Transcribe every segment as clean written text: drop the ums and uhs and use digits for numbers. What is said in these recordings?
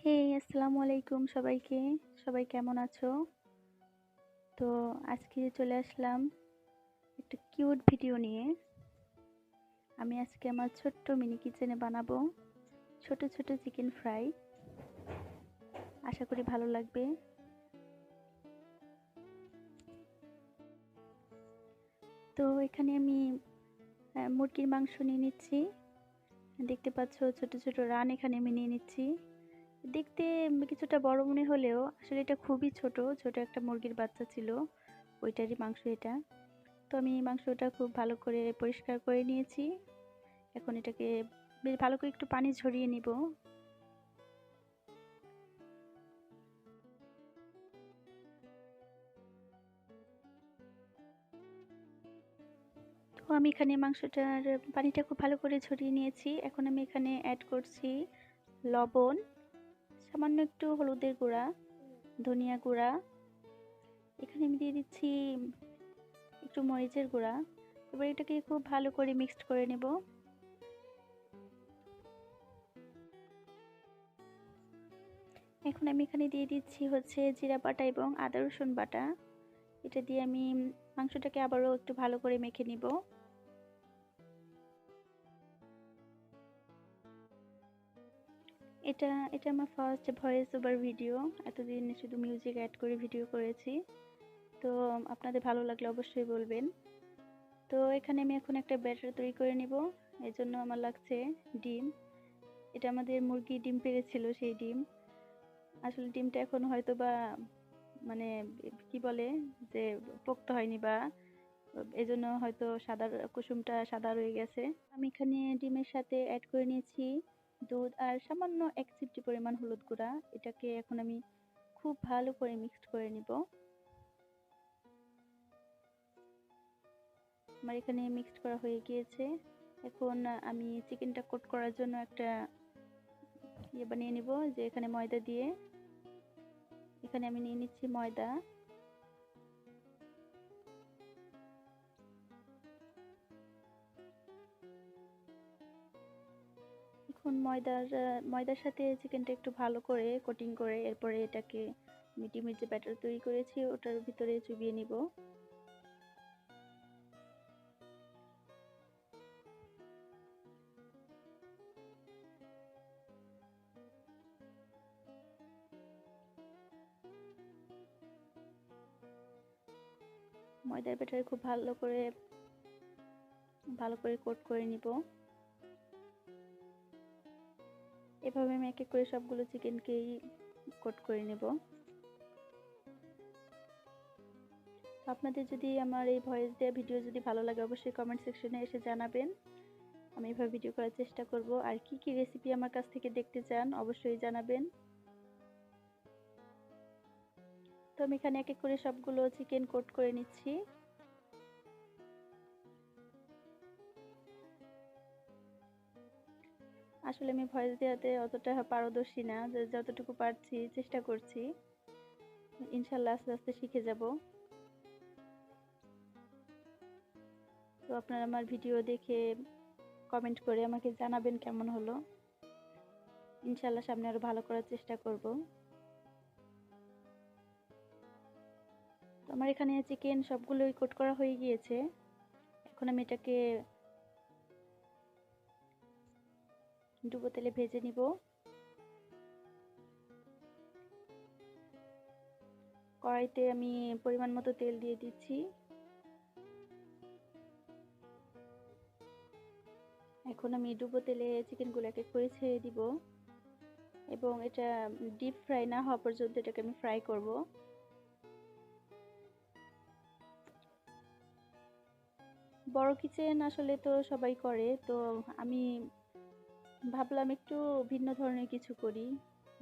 হে আসসালামু আলাইকুম সবাইকে। সবাই কেমন আছো? তো আজকে চলে আসলাম একটা কিউট ভিডিও নিয়ে। আমি আজকে আমার ছোট্ট মিনি কিচেনে বানাবো ছোট ছোট চিকেন ফ্রাই। আশা করি ভালো লাগবে। তো এখানে আমি মুরগির মাংস নিয়ে নিচ্ছি। দেখতে পাচ্ছ ছোট ছোট রান এখানে আমি নিয়ে নিচ্ছি। দেখতে কিছুটা বড় মনে হলেও আসলে এটা খুবই ছোট ছোট একটা মুরগির বাচ্চা ছিল, ওইটারই মাংস এটা। তো আমি মাংসটা খুব ভালো করে পরিষ্কার করে নিয়েছি। এখন এটাকে বেশ ভালো করে একটু পানি ঝরিয়ে নিব। তো আমি এখানে মাংসটার পানিটা খুব ভালো করে ঝরিয়ে নিয়েছি। এখন আমি এখানে অ্যাড করছি লবণ, সামান্য একটু হলুদের গুঁড়া, ধনিয়া গুঁড়া, এখানে আমি দিয়ে দিচ্ছি একটু মরিচের গুঁড়া। এবার এটাকে খুব ভালো করে মিক্সড করে নেব। এখন আমি এখানে দিয়ে দিচ্ছি হচ্ছে জিরা বাটা এবং আদা রসুন বাটা। এটা দিয়ে আমি মাংসটাকে আবারও একটু ভালো করে মেখে নিব। এটা এটা আমার ফার্স্ট ভয়েস ওভার ভিডিও। এতদিন শুধু মিউজিক অ্যাড করে ভিডিও করেছি। তো আপনাদের ভালো লাগলে অবশ্যই বলবেন। তো এখানে আমি এখন একটা ব্যাটার তৈরি করে নিব। এর জন্য আমার লাগছে ডিম। এটা আমাদের মুরগি ডিম পেড়েছিল, সেই ডিম। আসলে ডিমটা এখন হয়তো বা মানে কি বলে যে পোক্ত হয়নি, বা এজন্য হয়তো সাদা কুসুমটা সাদা রয়ে গেছে। আমি এখানে ডিমের সাথে অ্যাড করে নিয়েছি দুধ আর সামান্য 1 চিমটি পরিমাণ হলুদ গুঁড়া। এটাকে এখন আমি খুব ভালো করে মিক্সড করে নিব। আমার এখানে মিক্সড করা হয়ে গিয়েছে। এখন আমি চিকেনটা কোট করার জন্য একটা ইয়ে বানিয়ে নিব, যে এখানে ময়দা দিয়ে। এখানে আমি নিয়ে নিচ্ছি ময়দা। এখন ময়দার সাথে চিকেনটা একটু ভালো করে কোটিং করে এরপরে এটাকে আমি ডিমের যে ব্যাটার তৈরি করেছি ওটার ভিতরে চুবিয়ে নিব। ময়দার ব্যাটারে খুব ভালো করে কোট করে নিব। এভাবে আমি এক এক করে সবগুলো চিকেনকেই কোট করে নেব। আপনাদের যদি আমার এই ভয়েস দেওয়া ভিডিও যদি ভালো লাগে অবশ্যই কমেন্ট সেকশনে এসে জানাবেন। আমি এভাবে ভিডিও করার চেষ্টা করব। আর কি কি রেসিপি আমার কাছ থেকে দেখতে চান অবশ্যই জানাবেন। তো আমি এখানে এক এক করে সবগুলো চিকেন কোট করে নিচ্ছি। আসলে আমি ভয়েস দেওয়াতে অতটা পারদর্শী না, যতটুকু পারছি চেষ্টা করছি। ইনশাল্লাহ আস্তে আস্তে শিখে যাব। তো আপনারা আমার ভিডিও দেখে কমেন্ট করে আমাকে জানাবেন কেমন হলো। ইনশাল্লাহ সামনে আরো ভালো করার চেষ্টা করব। তো আমার এখানে চিকেন সবগুলোই কোট করা হয়ে গিয়েছে। এখন আমি এটাকে ডুবো তেলে ভেজে নিব। কড়াইতে আমি পরিমাণ মতো তেল দিয়ে দিচ্ছি। এখন আমি ডুবো তেলে চিকেনগুলো এক এক করে ছেড়ে দিব এবং এটা ডিপ ফ্রাই না হওয়া পর্যন্ত এটাকে আমি ফ্রাই করব। বড় কিচেন আসলে তো সবাই করে, তো আমি ভাবলাম একটু ভিন্ন ধরনের কিছু করি।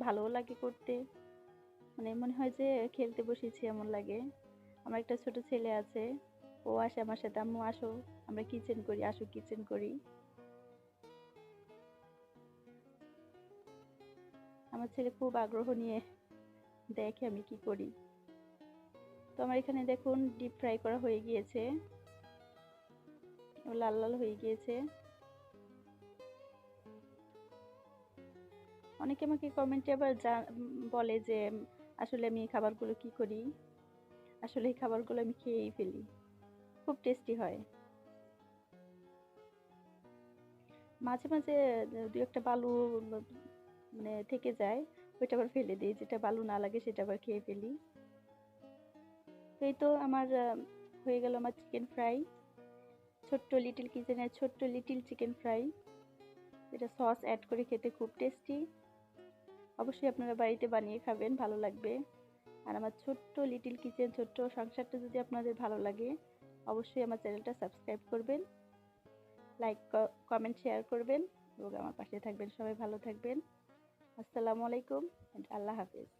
ভালোও লাগে করতে, মানে মনে হয় যে খেলতে বসেছি এমন লাগে। আমার একটা ছোট ছেলে আছে, ও আসে আমার সাথে, আম্মু আসো আমরা কিচেন করি, আসো কিচেন করি। আমার ছেলে খুব আগ্রহ নিয়ে দেখে আমি কি করি। তো আমার এখানে দেখুন ডিপ ফ্রাই করা হয়ে গিয়েছে, লাল লাল হয়ে গিয়েছে। অনেকে আমাকে কমেন্টে আবার বলে যে আসলে আমি এই খাবারগুলো কি করি, আসলে এই খাবারগুলো আমি খেয়েই ফেলি, খুব টেস্টি হয়। মাঝে মাঝে দু একটা বালু মানে থেকে যায়, ওইটা আবার ফেলে দিই, যেটা বালু না লাগে সেটা আবার খেয়ে ফেলি। তো এই তো আমার হয়ে গেল আমার চিকেন ফ্রাই, ছোট্ট লিটল কিচেনের ছোট্ট লিটল চিকেন ফ্রাই, যেটা সস অ্যাড করে খেতে খুব টেস্টি। অবশ্যই আপনারা বাড়িতে বানিয়ে খাবেন, ভালো লাগবে। আর আমার ছোট্ট লিটল কিচেন, ছোট্ট সংসারটা যদি আপনাদের ভালো লাগে, অবশ্যই আমার চ্যানেলটা সাবস্ক্রাইব করবেন, লাইক কমেন্ট শেয়ার করবেন এবং আমার পাশে থাকবেন। সবাই ভালো থাকবেন। আসসালামু আলাইকুম, আল্লাহ হাফেজ।